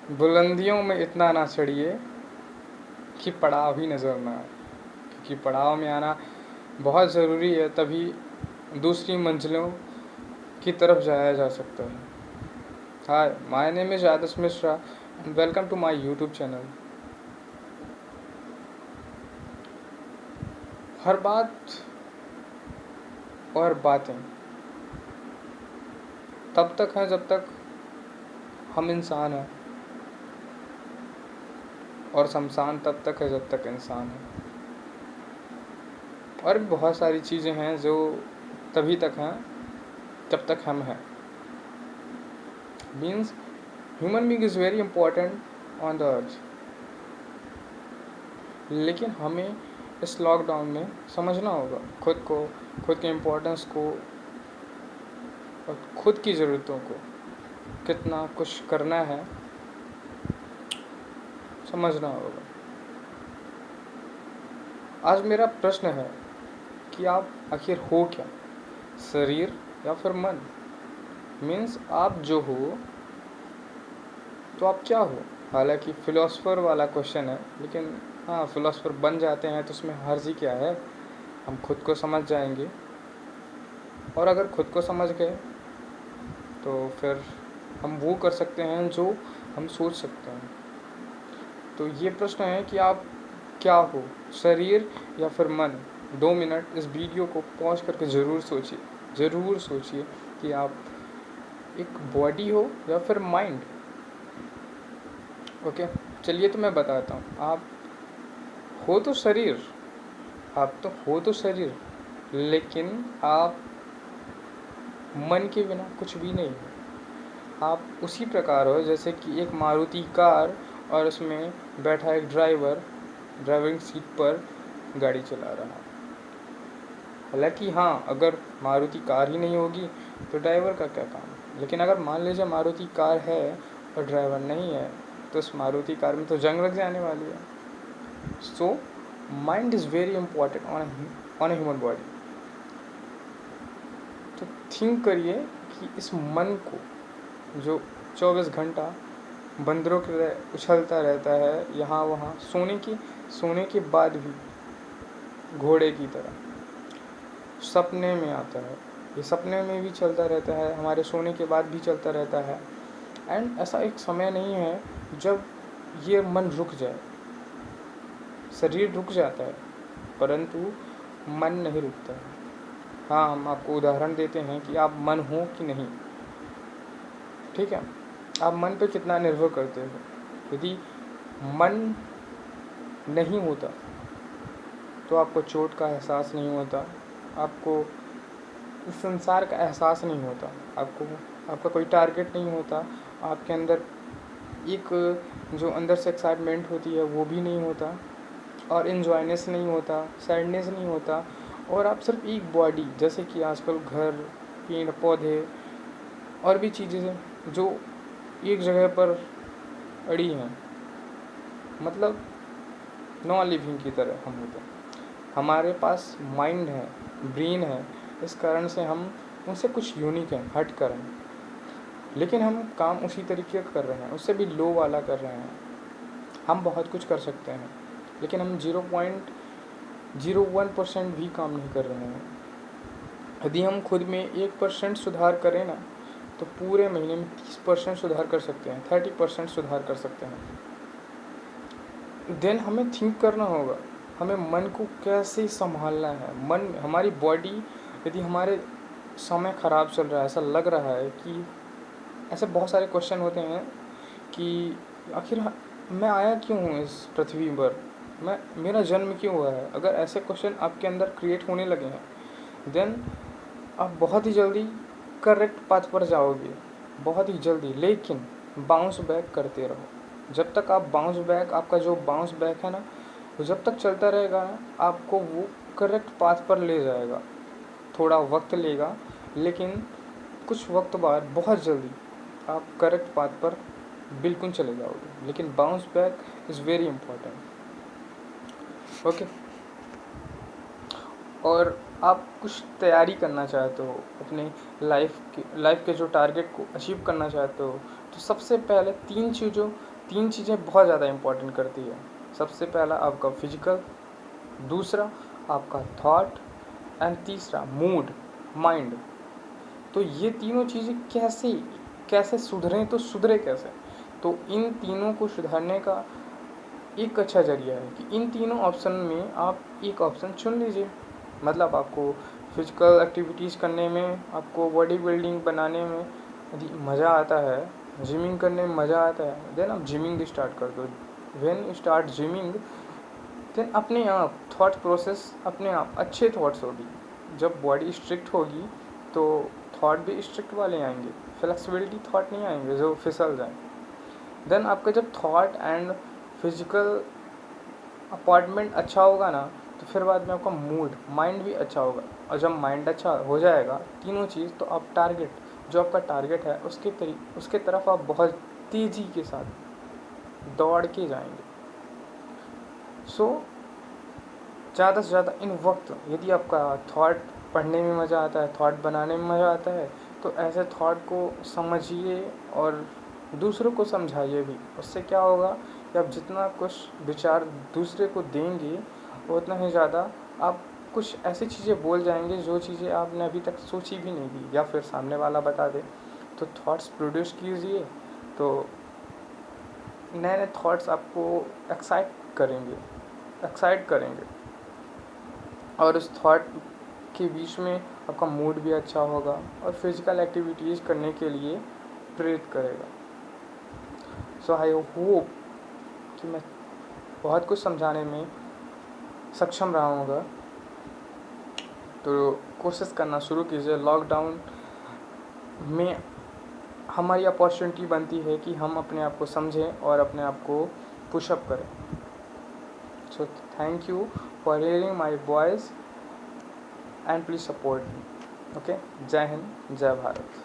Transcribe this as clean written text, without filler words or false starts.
बुलंदियों में इतना ना चढ़िए कि पड़ाव ही नज़र ना आए, क्योंकि पड़ाव में आना बहुत ज़रूरी है, तभी दूसरी मंजिलों की तरफ जाया जा सकता है। Hi, my name is Adarsh Mishra and welcome to my YouTube channel. हर बात और बातें तब तक हैं जब तक हम इंसान हैं, और शमशान तब तक है जब तक इंसान है। और भी बहुत सारी चीज़ें हैं जो तभी तक हैं जब तक हम हैं। Means human being is very important on the earth. लेकिन हमें इस लॉकडाउन में समझना होगा खुद को, खुद के इम्पोर्टेंस को और खुद की ज़रूरतों को। कितना कुछ करना है समझना होगा। आज मेरा प्रश्न है कि आप आखिर हो क्या, शरीर या फिर मन? मीन्स आप जो हो तो आप क्या हो? हालांकि फिलोसफर वाला क्वेश्चन है, लेकिन हाँ, फिलोसफर बन जाते हैं तो उसमें हर्ज ही क्या है। हम खुद को समझ जाएंगे, और अगर खुद को समझ गए तो फिर हम वो कर सकते हैं जो हम सोच सकते हैं। तो ये प्रश्न है कि आप क्या हो, शरीर या फिर मन? 2 मिनट इस वीडियो को पॉज करके ज़रूर सोचिए कि आप एक बॉडी हो या फिर माइंड। ओके, चलिए तो मैं बताता हूँ। आप हो तो शरीर, लेकिन आप मन के बिना कुछ भी नहीं हो। आप उसी प्रकार हो जैसे कि एक मारुति कार और उसमें बैठा एक ड्राइवर ड्राइविंग सीट पर गाड़ी चला रहा है। हालांकि हाँ, अगर मारुति कार ही नहीं होगी तो ड्राइवर का क्या काम। लेकिन अगर मान लीजिए मारुति कार है और ड्राइवर नहीं है, तो उस मारुति कार में तो जंग लग जाने वाली है। So mind is very important on a human body. तो थिंक करिए कि इस मन को जो 24 घंटा बंदरों की तरह उछलता रहता है यहाँ वहाँ, सोने के बाद भी घोड़े की तरह सपने में आता है। ये सपने में भी चलता रहता है, हमारे सोने के बाद भी चलता रहता है। एंड ऐसा एक समय नहीं है जब ये मन रुक जाए। शरीर रुक जाता है परंतु मन नहीं रुकता है। हाँ, हम आपको उदाहरण देते हैं कि आप मन हो कि नहीं। ठीक है, आप मन पे कितना निर्भर करते हो। यदि मन नहीं होता तो आपको चोट का एहसास नहीं होता, आपको इस संसार का एहसास नहीं होता, आपका कोई टारगेट नहीं होता, आपके अंदर एक जो अंदर से एक्साइटमेंट होती है वो भी नहीं होता, और इन्जॉयनेस नहीं होता, सैडनेस नहीं होता। और आप सिर्फ एक बॉडी, जैसे कि आजकल घर, पेड़ पौधे और भी चीज़ें जो एक जगह पर अड़ी हैं, मतलब नॉन लिविंग की तरह हम होते हैं। हमारे पास माइंड है, ब्रेन है, इस कारण से हम उनसे कुछ यूनिक हैं, हट कर हैं। लेकिन हम काम उसी तरीके का कर रहे हैं, उससे भी लो वाला कर रहे हैं। हम बहुत कुछ कर सकते हैं लेकिन हम 0.01% भी काम नहीं कर रहे हैं। यदि हम खुद में 1% सुधार करें ना, तो पूरे महीने में 30% सुधार कर सकते हैं, 30% सुधार कर सकते हैं। देन हमें थिंक करना होगा, हमें मन को कैसे संभालना है। मन, हमारी बॉडी, यदि हमारे समय ख़राब चल रहा है, ऐसा लग रहा है कि ऐसे बहुत सारे क्वेश्चन होते हैं कि आखिर मैं आया क्यों हूँ इस पृथ्वी पर, मेरा जन्म क्यों हुआ है। अगर ऐसे क्वेश्चन आपके अंदर क्रिएट होने लगे हैं, देन आप बहुत ही जल्दी करेक्ट पाथ पर जाओगे, बहुत ही जल्दी। लेकिन बाउंस बैक करते रहो। जब तक आप आपका जो बाउंस बैक है ना, वो जब तक चलता रहेगा ना, आपको वो करेक्ट पाथ पर ले जाएगा। थोड़ा वक्त लेगा, लेकिन कुछ वक्त बाद बहुत जल्दी आप करेक्ट पाथ पर बिल्कुल चले जाओगे। लेकिन bounce back is very important. Okay, और आप कुछ तैयारी करना चाहते हो अपने लाइफ के जो टारगेट को अचीव करना चाहते हो, तो सबसे पहले 3 चीज़ें बहुत ज़्यादा इम्पोर्टेंट करती है। सबसे पहला आपका फिजिकल, दूसरा आपका थॉट एंड तीसरा मूड, माइंड। तो ये तीनों चीज़ें कैसे कैसे सुधरें, तो सुधरे कैसे? तो इन तीनों को सुधारने का एक अच्छा ज़रिया है कि इन तीनों ऑप्शन में आप एक ऑप्शन चुन लीजिए। मतलब आपको फिजिकल एक्टिविटीज़ करने में, आपको बॉडी बिल्डिंग बनाने में यदि मज़ा आता है, जिमिंग करने में मज़ा आता है, देन आप जिमिंग स्टार्ट कर दो। When you start gymming, then अपने आप थॉट प्रोसेस अपने आप अच्छे थॉट्स होगी। जब बॉडी स्ट्रिक्ट होगी तो थॉट भी स्ट्रिक्ट वाले आएंगे, फ्लेक्सिबिलिटी थॉट नहीं आएंगे जो फिसल जाएं। देन आपका जब थॉट एंड फिजिकल अपार्टमेंट अच्छा होगा ना, तो फिर बाद में आपका मूड, माइंड भी अच्छा होगा। और जब माइंड अच्छा हो जाएगा, तीनों चीज़, तो आप टारगेट, जो आपका टारगेट है उसके तरफ आप बहुत तेज़ी के साथ दौड़ के जाएंगे। सो ज़्यादा से ज़्यादा इन वक्त यदि आपका थॉट पढ़ने में मज़ा आता है, थॉट बनाने में मज़ा आता है, तो ऐसे थॉट को समझिए और दूसरों को समझाइए भी। उससे क्या होगा कि आप जितना कुछ विचार दूसरे को देंगे, उतना ही ज़्यादा आप कुछ ऐसी चीज़ें बोल जाएंगे जो चीज़ें आपने अभी तक सोची भी नहीं थी, या फिर सामने वाला बता दे। तो थॉट्स प्रोड्यूस कीजिए, तो नए नए थॉट्स आपको एक्साइट करेंगे और उस थॉट के बीच में आपका मूड भी अच्छा होगा और फिजिकल एक्टिविटीज़ करने के लिए प्रेरित करेगा। सो आई होप कि मैं बहुत कुछ समझाने में सक्षम रहा हूँगा। तो कोशिश करना शुरू कीजिए। लॉकडाउन में हमारी अपॉर्चुनिटी बनती है कि हम अपने आप को समझें और अपने आप को पुशअप करें। So thank you for hearing my voice and please support me. Okay, जय हिंद, जय भारत।